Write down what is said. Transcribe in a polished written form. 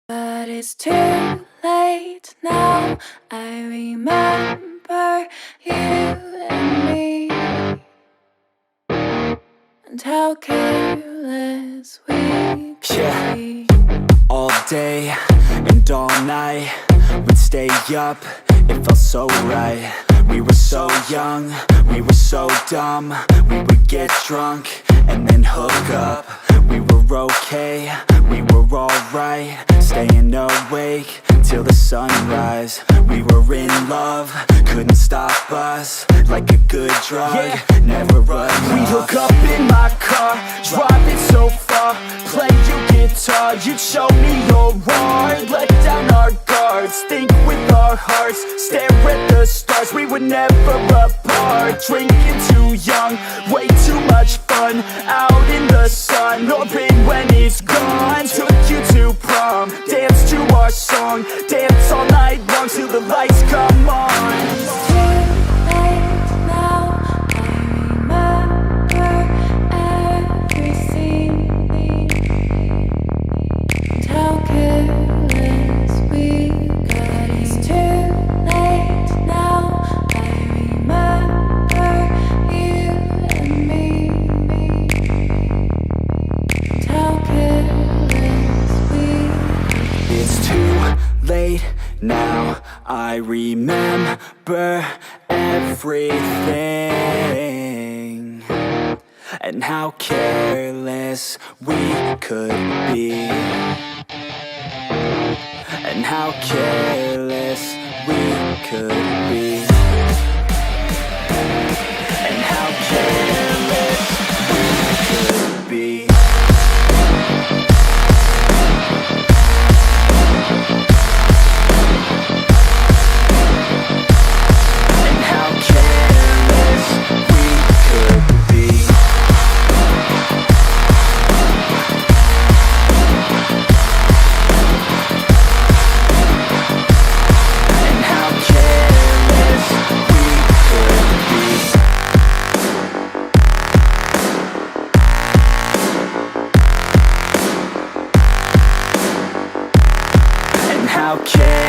But it's too late now. I remember you and me, and how careless we could be. All day and all night, we'd stay up, it felt so right. We were so young, we were so dumb. We would get drunk and then hook up. We were okay, we were alright, staying awake till the sunrise. We were in love, couldn't stop us, like a good drug, never enough. We'd hook up in my car, driving so far, play your guitar, you'd show me your art, let down our guards, think with our hearts, stare at the stars. We were never apart, drinking too young, way too much fun, out in the sun, hoping when it's gone. Took you to prom, dance to our song, dance all night long till the lights come on. Now I remember everything, and how careless we could be, and how careless we could be, and how careless we could be. How careless